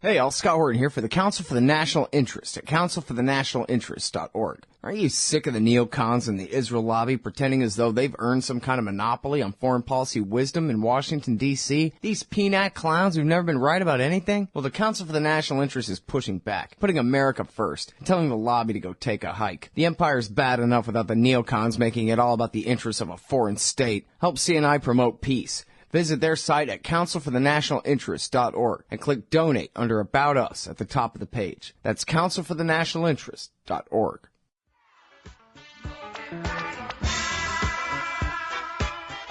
Hey, all, Scott Horton here for the Council for the National Interest at councilforthenationalinterest.org. Aren't you sick of the neocons and the Israel lobby pretending as though they've earned some kind of monopoly on foreign policy wisdom in Washington, D.C.? These peanut clowns who've never been right about anything? Well, the Council for the National Interest is pushing back, putting America first, and telling the lobby to go take a hike. The empire's bad enough without the neocons making it all about the interests of a foreign state. Help CNI promote peace. Visit their site at councilforthenationalinterest.org and click Donate under About Us at the top of the page. That's councilforthenationalinterest.org.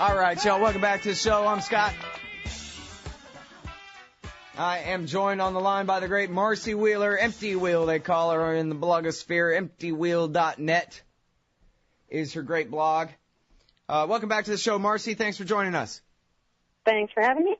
All right, y'all, welcome back to the show. I'm Scott. I am joined on the line by the great Marcy Wheeler, Empty Wheel, they call her in the blogosphere. EmptyWheel.net is her great blog. Welcome back to the show, Marcy. Thanks for joining us. Thanks for having me.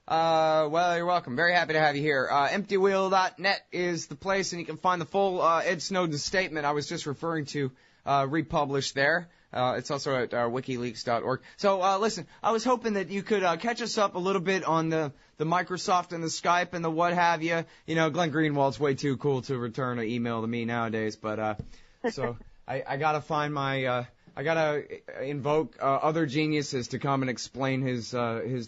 Well, you're welcome. Very happy to have you here. EmptyWheel.net is the place, and you can find the full Ed Snowden statement I was just referring to republished there. It's also at WikiLeaks.org. So, listen, I was hoping that you could catch us up a little bit on the Microsoft and the Skype and the what have you. You know, Glenn Greenwald's way too cool to return an email to me nowadays, but so I got to find my... I gotta invoke other geniuses to come and explain his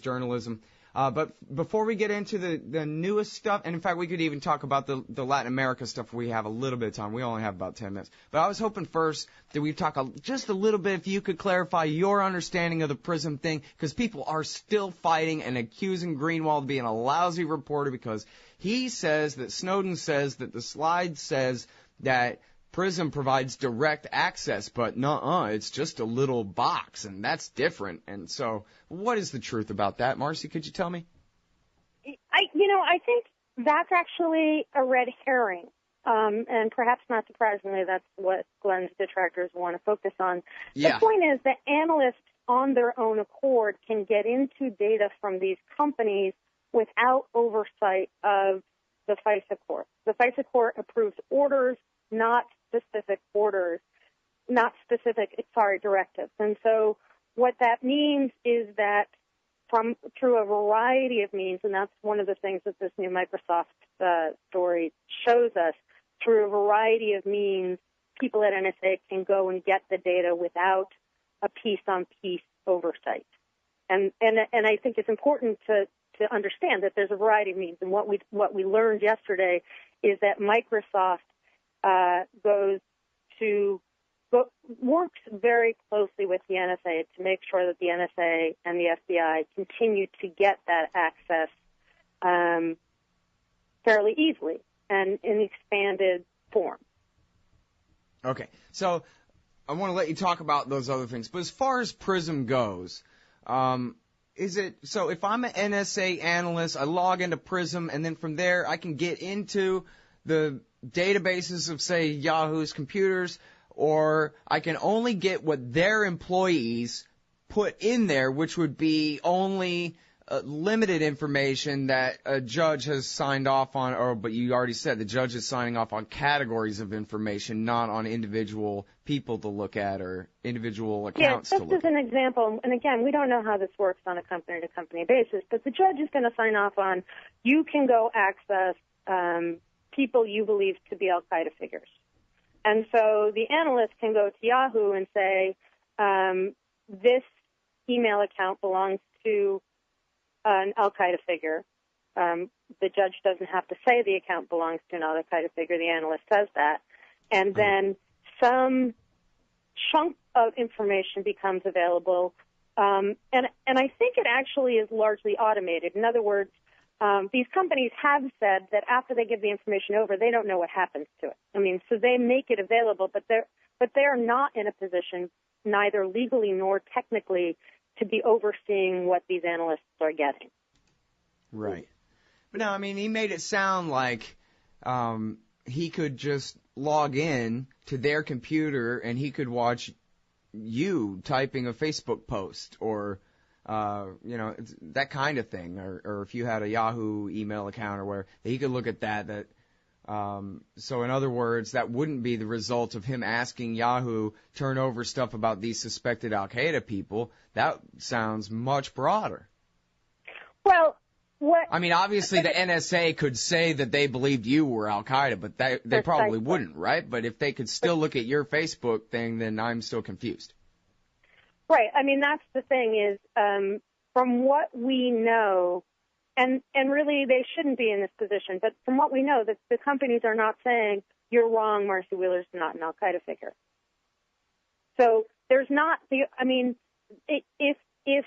journalism. But before we get into the newest stuff, and in fact we could even talk about the Latin America stuff if we have a little bit of time. We only have about 10 minutes. But I was hoping first that we'd talk just a little bit, if you could clarify your understanding of the PRISM thing, because people are still fighting and accusing Greenwald of being a lousy reporter because he says that Snowden says that the slide says that PRISM provides direct access, but it's just a little box, and that's different. And so what is the truth about that? Marcy, could you tell me? I think that's actually a red herring, and perhaps not surprisingly, that's what Glenn's detractors want to focus on. Yeah. The point is that analysts on their own accord can get into data from these companies without oversight of the FISA court. The FISA court approves orders, not specific orders, directives. And so what that means is that through a variety of means, and that's one of the things that this new Microsoft story shows us, through a variety of means, people at NSA can go and get the data without a piece-on-piece oversight. And I think it's important to understand that there's a variety of means. And what we learned yesterday is that Microsoft works very closely with the NSA to make sure that the NSA and the FBI continue to get that access fairly easily and in expanded form. Okay, so I want to let you talk about those other things, but as far as PRISM goes, is it so if I'm an NSA analyst, I log into PRISM, and then from there I can get into the databases of, say, Yahoo's computers, or I can only get what their employees put in there, which would be only limited information that a judge has signed off on, but you already said the judge is signing off on categories of information, not on individual people to look at or individual accounts to look at. Yeah, just as an example, and again, we don't know how this works on a company-to-company basis, but the judge is going to sign off on, you can go access people you believe to be al-Qaeda figures. And so the analyst can go to Yahoo and say, this email account belongs to an al-Qaeda figure. The judge doesn't have to say the account belongs to an al-Qaeda figure. The analyst says that. And then some chunk of information becomes available. And I think it actually is largely automated. In other words, these companies have said that after they give the information over, they don't know what happens to it. I mean, so they make it available, but they're not in a position, neither legally nor technically, to be overseeing what these analysts are getting. Right. But no, I mean, he made it sound like he could just log in to their computer and he could watch you typing a Facebook post or that kind of thing, or if you had a Yahoo email account or where he could look at that. So in other words, that wouldn't be the result of him asking Yahoo turn over stuff about these suspected Al-Qaeda people. That sounds much broader. Well, what? I mean, obviously the NSA could say that they believed you were Al-Qaeda, but they probably wouldn't, right? But if they could still look at your Facebook thing, then I'm still confused. Right. I mean, that's the thing is, from what we know, and really they shouldn't be in this position, but from what we know, that the companies are not saying, you're wrong, Marcy Wheeler's not an Al-Qaeda figure. So there's not if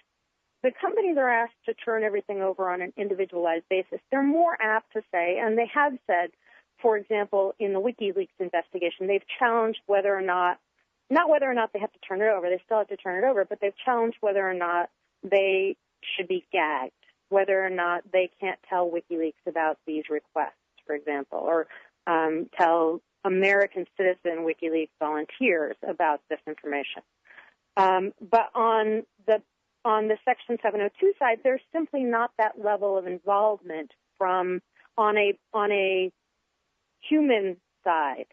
the companies are asked to turn everything over on an individualized basis, they're more apt to say, and they have said, for example, in the WikiLeaks investigation, they've challenged whether or not they have to turn it over, they still have to turn it over, but they've challenged whether or not they should be gagged, whether or not they can't tell WikiLeaks about these requests, for example, or tell American citizen WikiLeaks volunteers about this information. But on the Section 702 side, there's simply not that level of involvement on a human side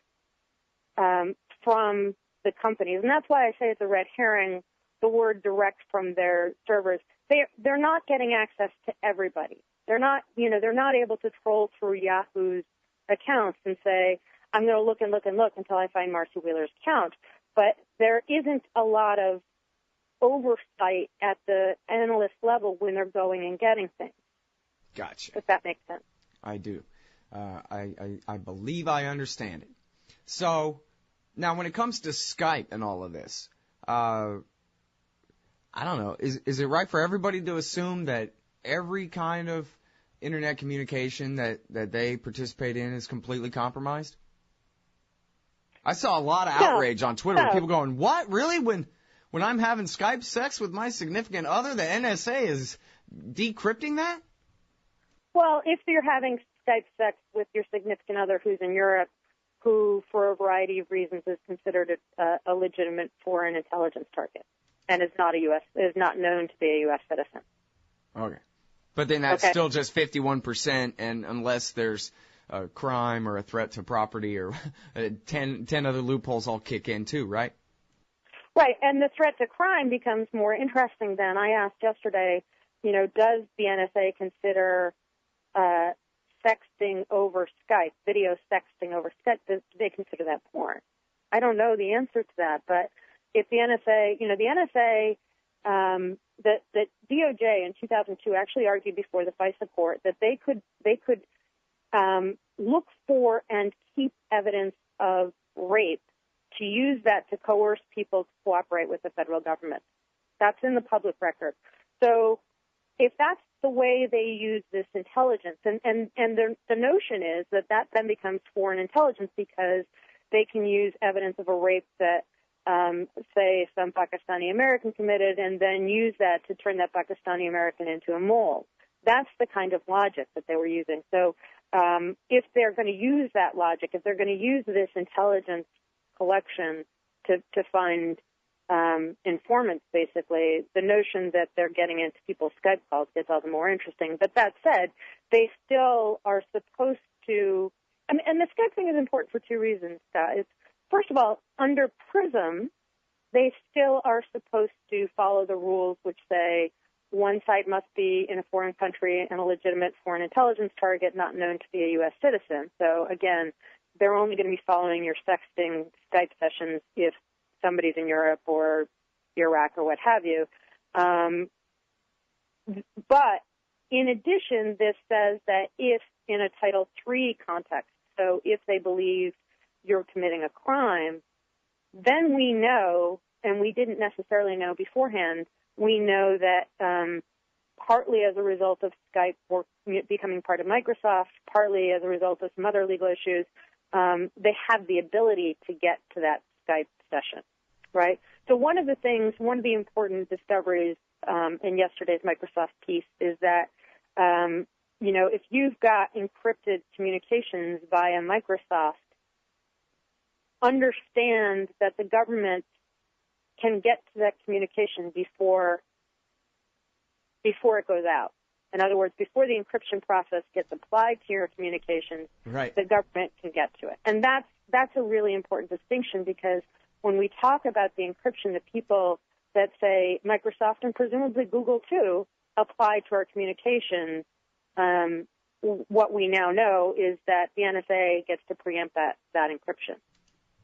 from the companies, and that's why I say it's a red herring. The word direct from their servers, they're not getting access to everybody. They're not able to troll through Yahoo's accounts and say, I'm going to look and look and look until I find Marcy Wheeler's account. But there isn't a lot of oversight at the analyst level when they're going and getting things. Gotcha. If that makes sense. I do. I believe I understand it. So now when it comes to Skype and all of this, I don't know, is it right for everybody to assume that every kind of internet communication that they participate in is completely compromised? I saw a lot of outrage on Twitter with people going, what, really? When I'm having Skype sex with my significant other, the NSA is decrypting that? Well, if you're having Skype sex with your significant other who's in Europe, who for a variety of reasons is considered a legitimate foreign intelligence target and is not known to be a U.S. citizen. Okay. But then that's still just 51%, and unless there's a crime or a threat to property or 10 other loopholes all kick in too, right? Right, and the threat to crime becomes more interesting then. I asked yesterday, does the NSA consider sexting over Skype, video sexting over Skype, do they consider that porn? I don't know the answer to that, but if the NSA, that DOJ in 2002 actually argued before the FISA court that they could look for and keep evidence of rape to use that to coerce people to cooperate with the federal government. That's in the public record. So if that's the way they use this intelligence, and the notion is that then becomes foreign intelligence because they can use evidence of a rape that, say, some Pakistani American committed and then use that to turn that Pakistani American into a mole. That's the kind of logic that they were using. So if they're going to use that logic, if they're going to use this intelligence collection to find informants, basically, the notion that they're getting into people's Skype calls gets all the more interesting. But that said, they still are supposed to, and the Skype thing is important for two reasons, guys. First of all, under PRISM, they still are supposed to follow the rules which say one site must be in a foreign country and a legitimate foreign intelligence target not known to be a U.S. citizen. So, again, they're only going to be following your sexting Skype sessions if somebody's in Europe or Iraq or what have you. But in addition, this says that if in a Title III context, so if they believe you're committing a crime, then we know, and we didn't necessarily know beforehand, we know that partly as a result of Skype becoming part of Microsoft, partly as a result of some other legal issues, they have the ability to get to that Skype session, right? So one of the important discoveries in yesterday's Microsoft piece is that, if you've got encrypted communications via Microsoft, understand that the government can get to that communication before it goes out. In other words, before the encryption process gets applied to your communications, right, the government can get to it. And that's a really important distinction because when we talk about the encryption, the people that say Microsoft and presumably Google too apply to our communications, what we now know is that the NSA gets to preempt that encryption.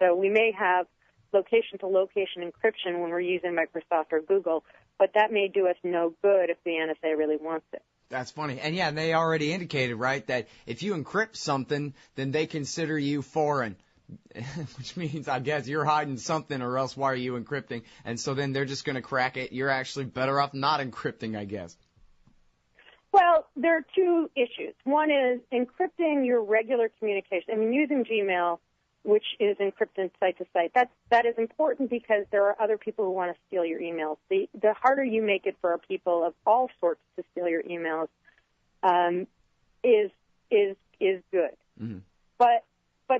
So we may have location-to-location encryption when we're using Microsoft or Google, but that may do us no good if the NSA really wants it. That's funny. And yeah, they already indicated, right, that if you encrypt something, then they consider you foreign, which means, I guess, you're hiding something, or else why are you encrypting? And so then they're just going to crack it. You're actually better off not encrypting, I guess. Well, there are two issues. One is encrypting your regular communication. I mean, using Gmail, which is encrypted site to site. That is important because there are other people who want to steal your emails. The harder you make it for people of all sorts to steal your emails, is good. Mm-hmm. But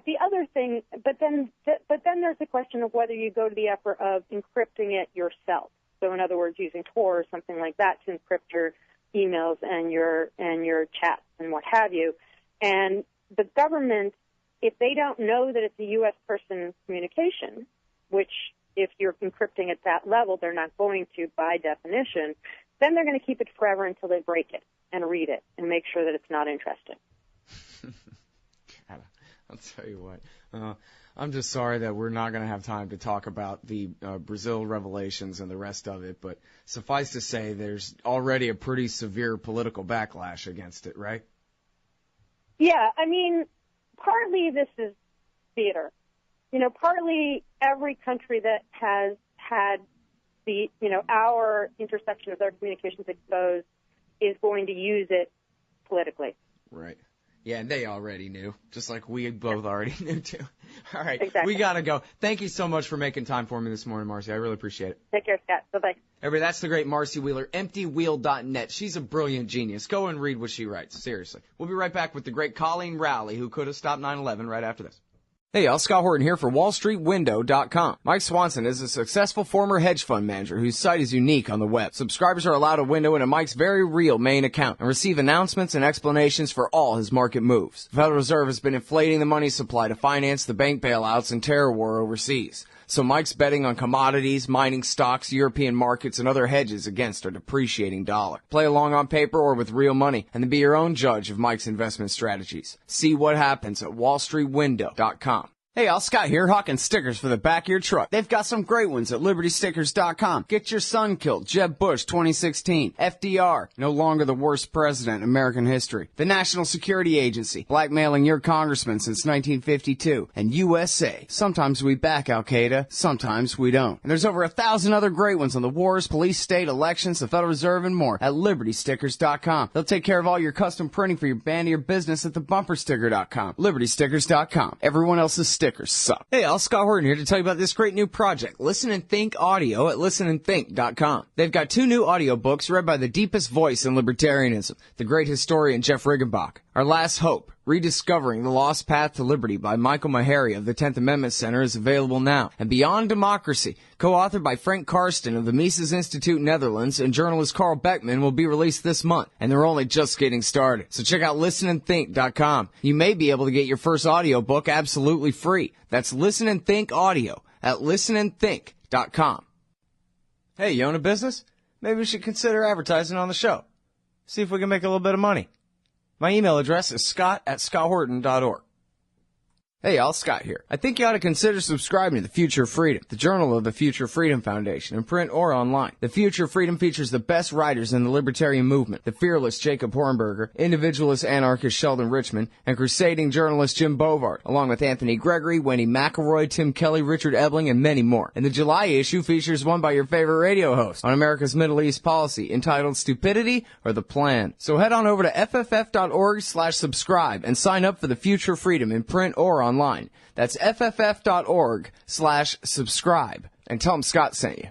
the other thing, but then there's the question of whether you go to the effort of encrypting it yourself. So in other words, using Tor or something like that to encrypt your emails and your chats and what have you. And the government, if they don't know that it's a U.S. person's communication, which if you're encrypting at that level, they're not going to by definition, then they're going to keep it forever until they break it and read it and make sure that it's not interesting. I'll tell you what. I'm just sorry that we're not going to have time to talk about the Brazil revelations and the rest of it, but suffice to say there's already a pretty severe political backlash against it, right? Yeah, I mean, partly this is theater. You know, partly every country that has had the, our intersection of their communications exposed is going to use it politically. Right. Yeah, and they already knew, just like we both already knew, too. All right, exactly. We got to go. Thank you so much for making time for me this morning, Marcy. I really appreciate it. Take care, Scott. Bye-bye. Everybody, that's the great Marcy Wheeler, emptywheel.net. She's a brilliant genius. Go and read what she writes, seriously. We'll be right back with the great Colleen Rowley, who could have stopped 9/11 right after this. Hey y'all, Scott Horton here for WallStreetWindow.com. Mike Swanson is a successful former hedge fund manager whose site is unique on the web. Subscribers are allowed a window into Mike's very real main account and receive announcements and explanations for all his market moves. The Federal Reserve has been inflating the money supply to finance the bank bailouts and terror war overseas. So Mike's betting on commodities, mining stocks, European markets, and other hedges against our depreciating dollar. Play along on paper or with real money, and then be your own judge of Mike's investment strategies. See what happens at WallStreetWindow.com. Hey, all, Scott here, hawking stickers for the back of your truck. They've got some great ones at LibertyStickers.com. Get your son killed, Jeb Bush 2016. FDR, no longer the worst president in American history. The National Security Agency, blackmailing your congressman since 1952. And USA, sometimes we back Al-Qaeda, sometimes we don't. And there's over 1,000 other great ones on the wars, police, state, elections, the Federal Reserve, and more at LibertyStickers.com. They'll take care of all your custom printing for your band or your business at thebumpersticker.com. LibertyStickers.com. Everyone else's stickers suck. Hey, all, Scott Horton here to tell you about this great new project, Listen and Think Audio at listenandthink.com. They've got 2 new audiobooks read by the deepest voice in libertarianism, the great historian Jeff Riggenbach. Our Last Hope, Rediscovering the Lost Path to Liberty by Michael Maharrey of the 10th Amendment Center is available now. And Beyond Democracy, co-authored by Frank Karsten of the Mises Institute Netherlands and journalist Carl Beckman, will be released this month. And they're only just getting started. So check out listenandthink.com. You may be able to get your first audiobook absolutely free. That's Listen and Think Audio at listenandthink.com. Hey, you own a business? Maybe we should consider advertising on the show. See if we can make a little bit of money. My email address is scott@scotthorton.org. Hey y'all, Scott here. I think you ought to consider subscribing to The Future of Freedom, the journal of the Future Freedom Foundation, in print or online. The Future of Freedom features the best writers in the libertarian movement, the fearless Jacob Hornberger, individualist anarchist Sheldon Richman, and crusading journalist Jim Bovard, along with Anthony Gregory, Wendy McElroy, Tim Kelly, Richard Ebling, and many more. And the July issue features one by your favorite radio host on America's Middle East policy, entitled Stupidity or the Plan. So head on over to fff.org/subscribe and sign up for The Future of Freedom in print or online. That's fff.org/subscribe. And tell them Scott sent you.